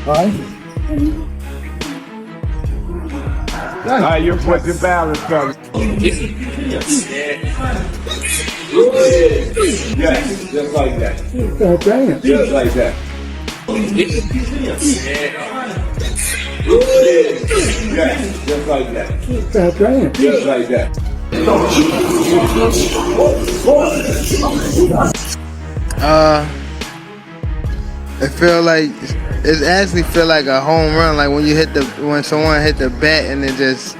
Alright? Alright, you're pushing balance, fellas. Yes, just like that. God damn. Just like that. Yes, just like that. God damn. Just like that. It feel like it actually feel like a home run, like when someone hit the bat and it just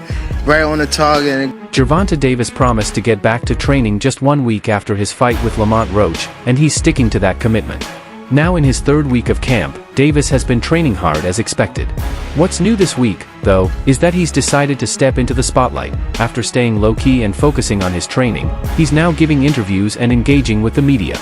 right on the target. And Gervonta Davis promised to get back to training just 1 week after his fight with Lamont Roach, and he's sticking to that commitment. Now in his third week of camp, Davis has been training hard as expected. What's new this week, though, is that he's decided to step into the spotlight. After staying low-key and focusing on his training, he's now giving interviews and engaging with the media.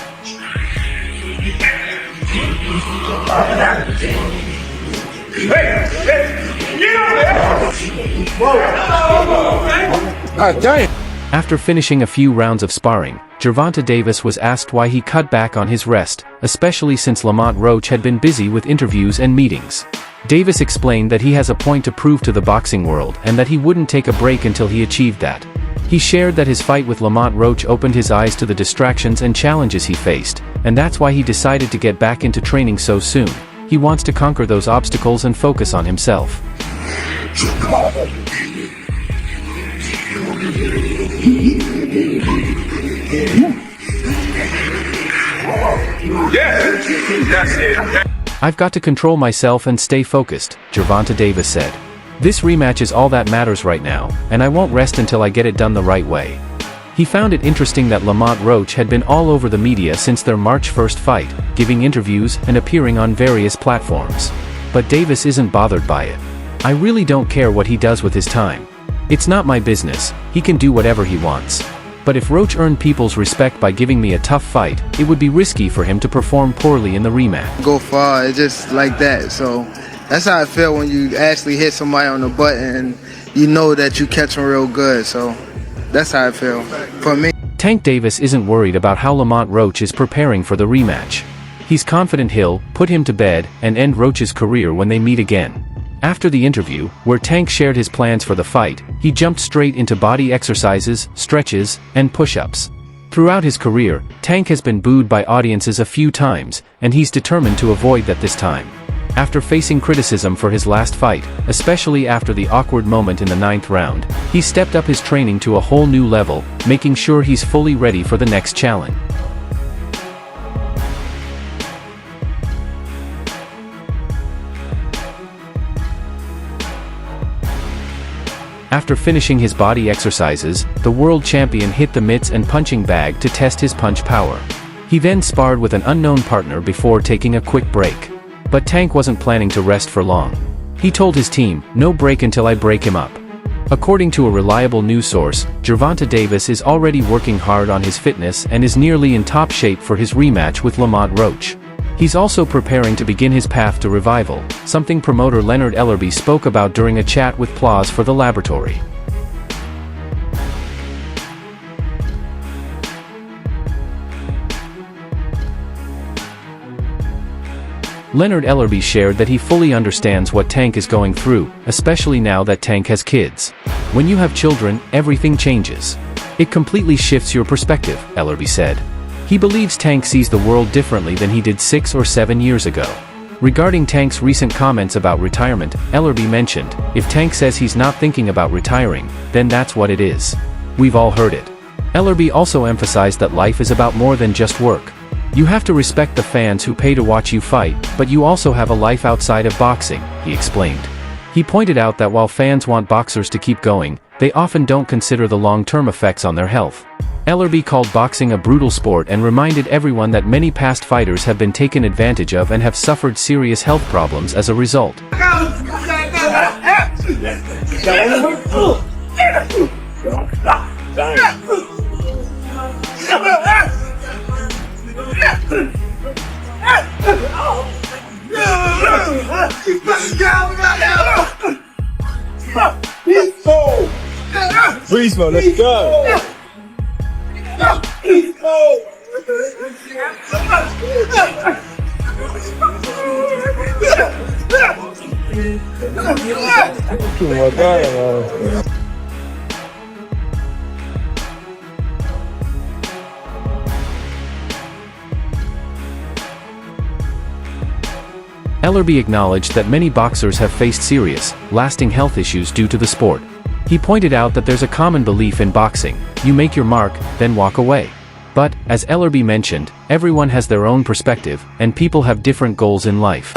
After finishing a few rounds of sparring, Gervonta Davis was asked why he cut back on his rest, especially since Lamont Roach had been busy with interviews and meetings. Davis explained that he has a point to prove to the boxing world and that he wouldn't take a break until he achieved that. He shared that his fight with Lamont Roach opened his eyes to the distractions and challenges he faced, and that's why he decided to get back into training so soon. He wants to conquer those obstacles and focus on himself. I've got to control myself and stay focused, Gervonta Davis said. This rematch is all that matters right now, and I won't rest until I get it done the right way. He found it interesting that Lamont Roach had been all over the media since their March 1st fight, giving interviews and appearing on various platforms. But Davis isn't bothered by it. I really don't care what he does with his time. It's not my business, he can do whatever he wants. But if Roach earned people's respect by giving me a tough fight, it would be risky for him to perform poorly in the rematch. go far, it's just like that. So that's how I feel when you actually hit somebody on the butt and you know that you catch them real good. So that's how I feel for me. Tank Davis isn't worried about how Lamont Roach is preparing for the rematch. He's confident he'll put him to bed and end Roach's career when they meet again. After the interview, where Tank shared his plans for the fight, he jumped straight into body exercises, stretches, and push-ups. Throughout his career, Tank has been booed by audiences a few times, and he's determined to avoid that this time. After facing criticism for his last fight, especially after the awkward moment in the 9th round, he stepped up his training to a whole new level, making sure he's fully ready for the next challenge. After finishing his body exercises, the world champion hit the mitts and punching bag to test his punch power. He then sparred with an unknown partner before taking a quick break. But Tank wasn't planning to rest for long. He told his team, "No break until I break him up." According to a reliable news source, Gervonta Davis is already working hard on his fitness and is nearly in top shape for his rematch with Lamont Roach. He's also preparing to begin his path to revival, something promoter Leonard Ellerby spoke about during a chat with Plauz for the Laboratory. Leonard Ellerby shared that he fully understands what Tank is going through, especially now that Tank has kids. When you have children, everything changes. It completely shifts your perspective, Ellerby said. He believes Tank sees the world differently than he did 6 or 7 years ago. Regarding Tank's recent comments about retirement, Ellerby mentioned, "If Tank says he's not thinking about retiring, then that's what it is. We've all heard it." Ellerby also emphasized that life is about more than just work. You have to respect the fans who pay to watch you fight, but you also have a life outside of boxing, he explained. He pointed out that while fans want boxers to keep going, they often don't consider the long-term effects on their health. Ellerby called boxing a brutal sport and reminded everyone that many past fighters have been taken advantage of and have suffered serious health problems as a result. Freeze mode, let's go. Ellerbe acknowledged that many boxers have faced serious, lasting health issues due to the sport. He pointed out that there's a common belief in boxing: you make your mark, then walk away. But, as Ellerbe mentioned, everyone has their own perspective, and people have different goals in life.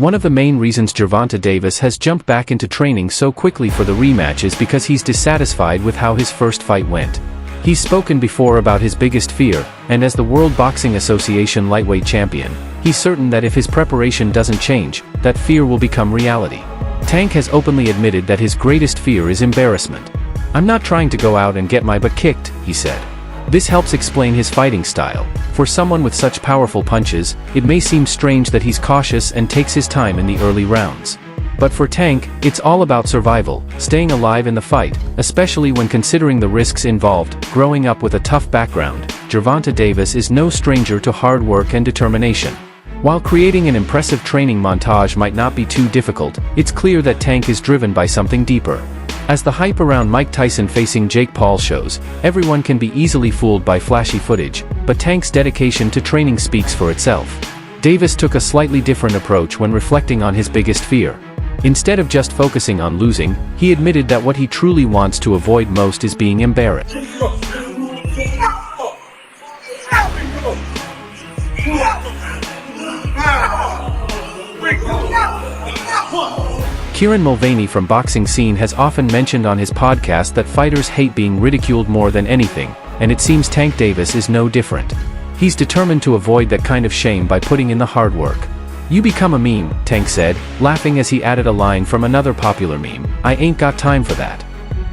One of the main reasons Gervonta Davis has jumped back into training so quickly for the rematch is because he's dissatisfied with how his first fight went. He's spoken before about his biggest fear, and as the World Boxing Association lightweight champion, he's certain that if his preparation doesn't change, that fear will become reality. Tank has openly admitted that his greatest fear is embarrassment. "I'm not trying to go out and get my butt kicked," he said. This helps explain his fighting style. For someone with such powerful punches, it may seem strange that he's cautious and takes his time in the early rounds. But for Tank, it's all about survival, staying alive in the fight, especially when considering the risks involved. Growing up with a tough background, Gervonta Davis is no stranger to hard work and determination. While creating an impressive training montage might not be too difficult, it's clear that Tank is driven by something deeper. As the hype around Mike Tyson facing Jake Paul shows, everyone can be easily fooled by flashy footage, but Tank's dedication to training speaks for itself. Davis took a slightly different approach when reflecting on his biggest fear. Instead of just focusing on losing, he admitted that what he truly wants to avoid most is being embarrassed. Kieran Mulvaney from Boxing Scene has often mentioned on his podcast that fighters hate being ridiculed more than anything, and it seems Tank Davis is no different. He's determined to avoid that kind of shame by putting in the hard work. "You become a meme," Tank said, laughing as he added a line from another popular meme: "I ain't got time for that."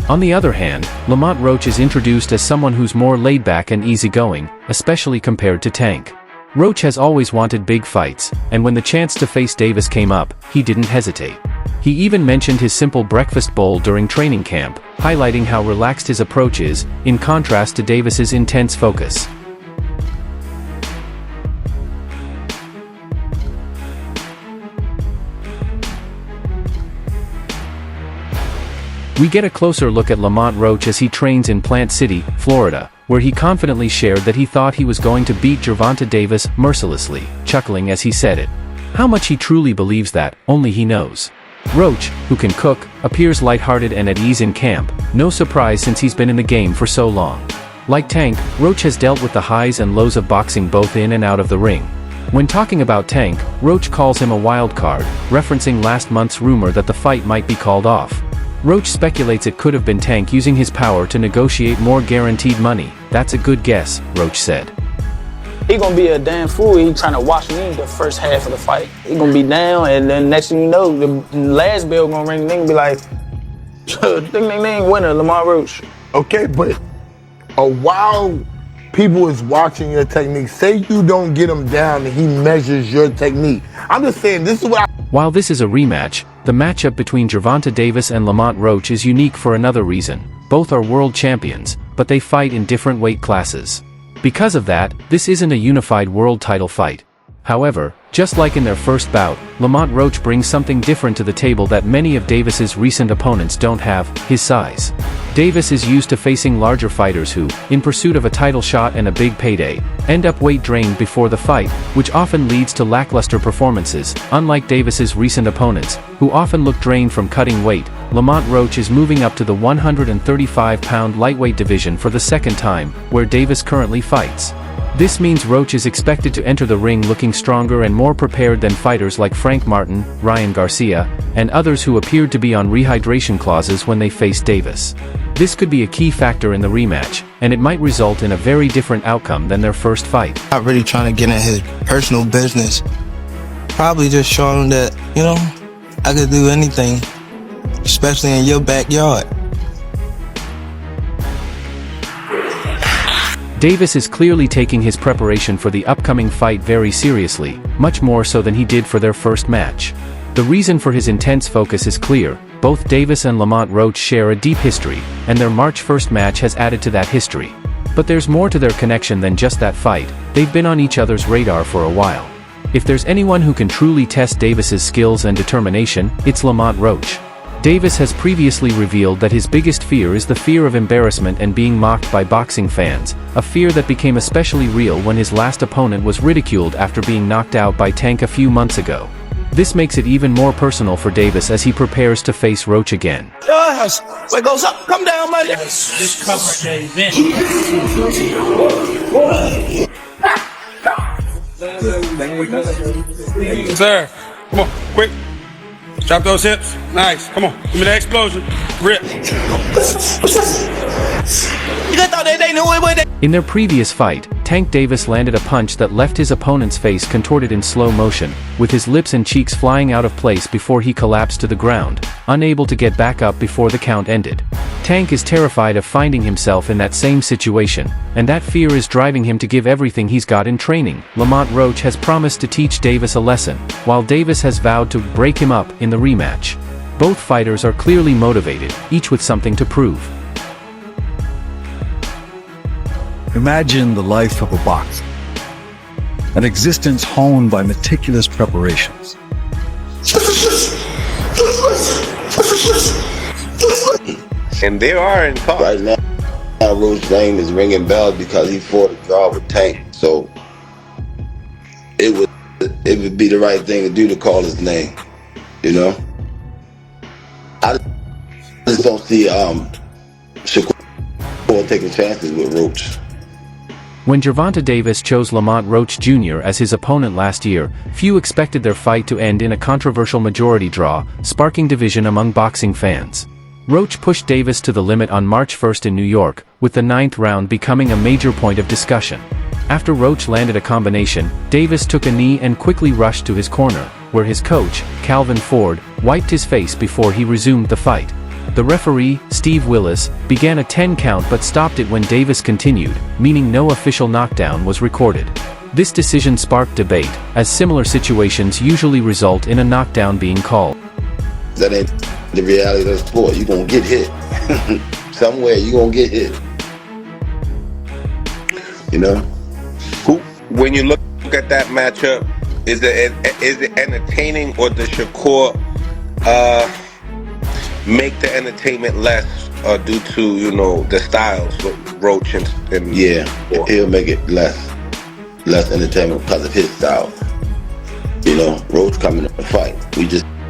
On the other hand, Lamont Roach is introduced as someone who's more laid-back and easygoing, especially compared to Tank. Roach has always wanted big fights, and when the chance to face Davis came up, he didn't hesitate. He even mentioned his simple breakfast bowl during training camp, highlighting how relaxed his approach is, in contrast to Davis's intense focus. We get a closer look at Lamont Roach as he trains in Plant City, Florida, where he confidently shared that he thought he was going to beat Gervonta Davis mercilessly, chuckling as he said it. How much he truly believes that, only he knows. Roach, who can cook, appears lighthearted and at ease in camp, no surprise since he's been in the game for so long. Like Tank, Roach has dealt with the highs and lows of boxing both in and out of the ring. When talking about Tank, Roach calls him a wild card, referencing last month's rumor that the fight might be called off. Roach speculates it could have been Tank using his power to negotiate more guaranteed money. "That's a good guess," Roach said. He gonna be a damn fool. He trying to watch me the first half of the fight. He gonna be down, and then next thing you know, the last bell gonna ring. They gonna be like, ding, ding, ding, winner, Lamont Roach. Okay, but while people is watching your technique, say you don't get him down and he measures your technique. I'm just saying, this is what I... While this is a rematch, the matchup between Gervonta Davis and Lamont Roach is unique for another reason. Both are world champions, but they fight in different weight classes. Because of that, this isn't a unified world title fight. However, just like in their first bout, Lamont Roach brings something different to the table that many of Davis's recent opponents don't have: his size. Davis is used to facing larger fighters who, in pursuit of a title shot and a big payday, end up weight drained before the fight, which often leads to lackluster performances. Unlike Davis's recent opponents, who often look drained from cutting weight, Lamont Roach is moving up to the 135-pound lightweight division for the second time, where Davis currently fights. This means Roach is expected to enter the ring looking stronger and more prepared than fighters like Frank Martin, Ryan Garcia, and others who appeared to be on rehydration clauses when they faced Davis. This could be a key factor in the rematch, and it might result in a very different outcome than their first fight. Not really trying to get in his personal business. Probably just showing him that, I could do anything, especially in your backyard. Davis is clearly taking his preparation for the upcoming fight very seriously, much more so than he did for their first match. The reason for his intense focus is clear: both Davis and Lamont Roach share a deep history, and their March 1st match has added to that history. But there's more to their connection than just that fight. They've been on each other's radar for a while. If there's anyone who can truly test Davis's skills and determination, it's Lamont Roach. Davis has previously revealed that his biggest fear is the fear of embarrassment and being mocked by boxing fans, a fear that became especially real when his last opponent was ridiculed after being knocked out by Tank a few months ago. This makes it even more personal for Davis as he prepares to face Roach again. What goes up, come down, buddy. This cover gave in. Sir, come on, quick. Drop those hips. Nice. Come on. Give me that explosion. Rip. In their previous fight, Tank Davis landed a punch that left his opponent's face contorted in slow motion, with his lips and cheeks flying out of place before he collapsed to the ground, unable to get back up before the count ended. Tank is terrified of finding himself in that same situation, and that fear is driving him to give everything he's got in training. Lamont Roach has promised to teach Davis a lesson, while Davis has vowed to break him up in the rematch. Both fighters are clearly motivated, each with something to prove. Imagine the life of a boxer, an existence honed by meticulous preparations. And they are in talks. Right now, Roach's name is ringing bells because he fought a draw with Tank. So it would be the right thing to do to call his name. You know, I just don't see Shakur taking chances with Roach. When Gervonta Davis chose Lamont Roach Jr. as his opponent last year, few expected their fight to end in a controversial majority draw, sparking division among boxing fans. Roach pushed Davis to the limit on March 1st in New York, with the 9th round becoming a major point of discussion. After Roach landed a combination, Davis took a knee and quickly rushed to his corner, where his coach, Calvin Ford, wiped his face before he resumed the fight. The referee, Steve Willis, began a 10 count but stopped it when Davis continued, meaning no official knockdown was recorded. This decision sparked debate, as similar situations usually result in a knockdown being called. That ain't the reality of the sport. You're going to get hit. Somewhere you're going to get hit. You know? When you look at that matchup, is it entertaining, or does Shakur make the entertainment less due to, you know, the styles of Roach and yeah, he'll make it less entertainment because of his style. You know, Roach coming to fight.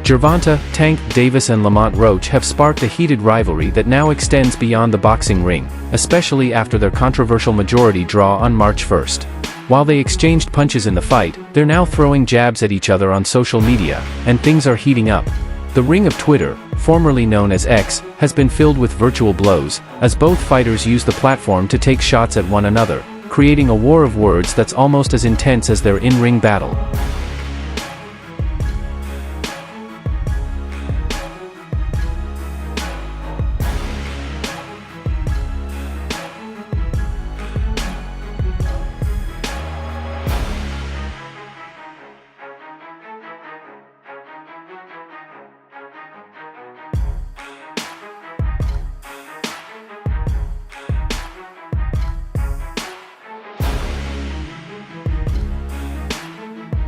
Gervonta, Tank Davis and Lamont Roach have sparked a heated rivalry that now extends beyond the boxing ring, especially after their controversial majority draw on March 1st. While they exchanged punches in the fight, they're now throwing jabs at each other on social media, and things are heating up. The ring of Twitter, formerly known as X, has been filled with virtual blows, as both fighters use the platform to take shots at one another, creating a war of words that's almost as intense as their in-ring battle.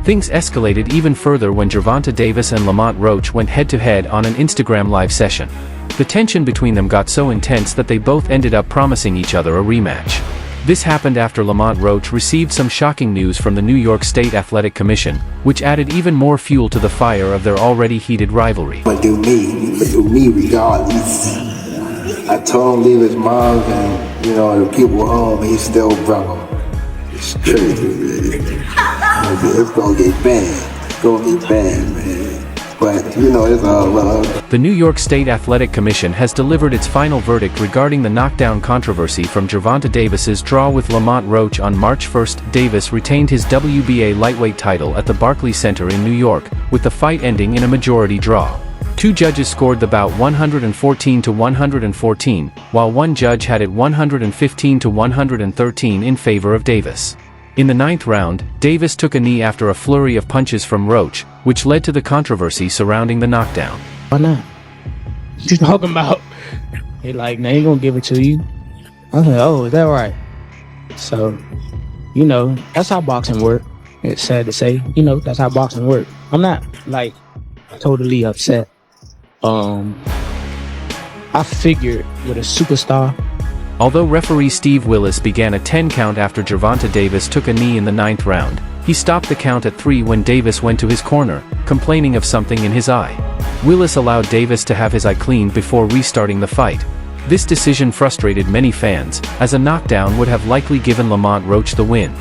Things escalated even further when Gervonta Davis and Lamont Roach went head-to-head on an Instagram live session. The tension between them got so intense that they both ended up promising each other a rematch. This happened after Lamont Roach received some shocking news from the New York State Athletic Commission, which added even more fuel to the fire of their already heated rivalry. But do me regardless. I told him leave his mom and, you know, the people home, he still brother. It's crazy, man. It's gonna get bad. It's gonna get bad, man. But, you know, it's all love. The New York State Athletic Commission has delivered its final verdict regarding the knockdown controversy from Gervonta Davis's draw with Lamont Roach on March 1st. Davis retained his WBA lightweight title at the Barclays Center in New York, with the fight ending in a majority draw. Two judges scored the bout 114 to 114, while one judge had it 115 to 113 in favor of Davis. In the 9th round, Davis took a knee after a flurry of punches from Roach, which led to the controversy surrounding the knockdown. Why not? You talking about? They like, they ain't gonna give it to you. I was like, oh, is that right? So, you know, that's how boxing work. It's sad to say, you know, that's how boxing work. I'm not like totally upset. I figured with a superstar. Although referee Steve Willis began a 10 count after Gervonta Davis took a knee in the 9th round, he stopped the count at 3 when Davis went to his corner, complaining of something in his eye. Willis allowed Davis to have his eye cleaned before restarting the fight. This decision frustrated many fans, as a knockdown would have likely given Lamont Roach the win.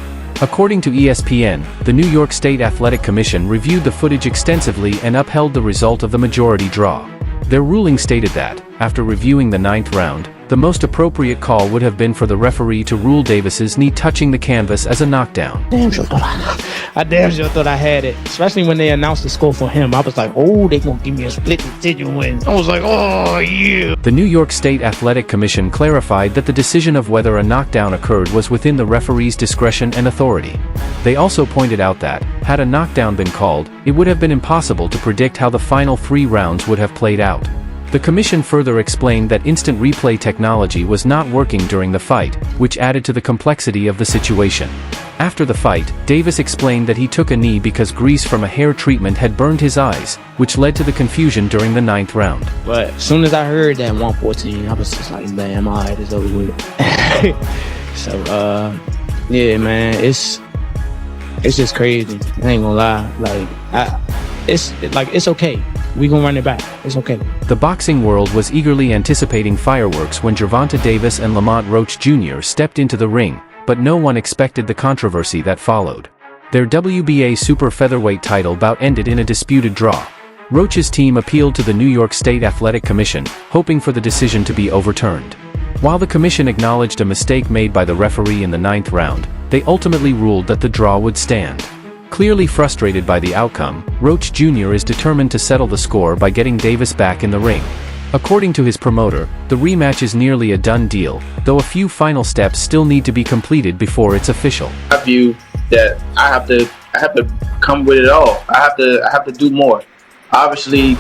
According to ESPN, the New York State Athletic Commission reviewed the footage extensively and upheld the result of the majority draw. Their ruling stated that, after reviewing the 9th round, the most appropriate call would have been for the referee to rule Davis's knee touching the canvas as a knockdown. I damn sure thought I had it, especially when they announced the score for him. I was like, oh, they gonna give me a split decision win. I was like, oh, yeah. The New York State Athletic Commission clarified that the decision of whether a knockdown occurred was within the referee's discretion and authority. They also pointed out that, had a knockdown been called, it would have been impossible to predict how the final 3 rounds would have played out. The commission further explained that instant replay technology was not working during the fight, which added to the complexity of the situation. After the fight, Davis explained that he took a knee because grease from a hair treatment had burned his eyes, which led to the confusion during the 9th round. But as soon as I heard that 114, I was just like, man, my eye is over with. So, yeah, man, it's just crazy. I ain't gonna lie. It's okay. We gonna run it back. It's okay. The boxing world was eagerly anticipating fireworks when Gervonta Davis and Lamont Roach Jr. stepped into the ring, but no one expected the controversy that followed. Their WBA super featherweight title bout ended in a disputed draw. Roach's team appealed to the New York State Athletic Commission, hoping for the decision to be overturned. While the commission acknowledged a mistake made by the referee in the 9th round, they ultimately ruled that the draw would stand. Clearly frustrated by the outcome, Roach Jr. is determined to settle the score by getting Davis back in the ring. According to his promoter, the rematch is nearly a done deal, though a few final steps still need to be completed before it's official. I view that I have to come with it all. I have to do more. Obviously,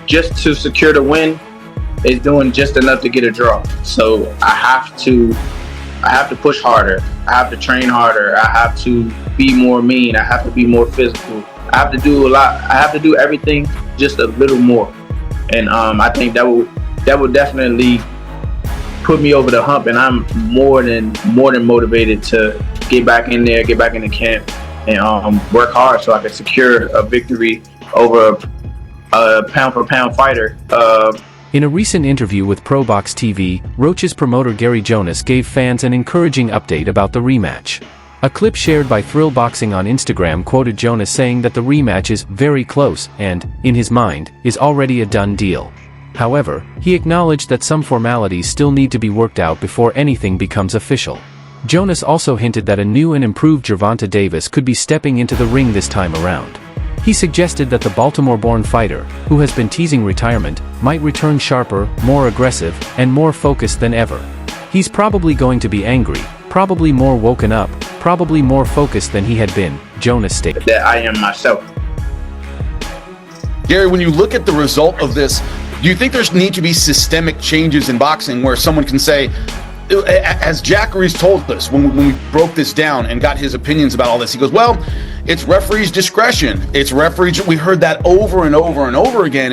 just to secure the win is doing just enough to get a draw. So I have to push harder. I have to train harder. I have to be more mean. I have to be more physical. I have to do a lot. I have to do everything just a little more. And I think that would definitely put me over the hump. And I'm more than motivated to get back in there, get back in the camp, and work hard so I can secure a victory over a pound-for-pound fighter. In a recent interview with ProBox TV, Roach's promoter Gary Jonas gave fans an encouraging update about the rematch. A clip shared by Thrill Boxing on Instagram quoted Jonas saying that the rematch is very close and, in his mind, is already a done deal. However, he acknowledged that some formalities still need to be worked out before anything becomes official. Jonas also hinted that a new and improved Gervonta Davis could be stepping into the ring this time around. He suggested that the Baltimore-born fighter, who has been teasing retirement, might return sharper, more aggressive, and more focused than ever. He's probably going to be angry, probably more woken up, probably more focused than he had been, Jonas stated. That I am myself. Gary, when you look at the result of this, do you think there's need to be systemic changes in boxing where someone can say, as Jack Reese told us when we broke this down and got his opinions about all this, he goes, well, it's referee's discretion. It's referees. We heard that over and over and over again.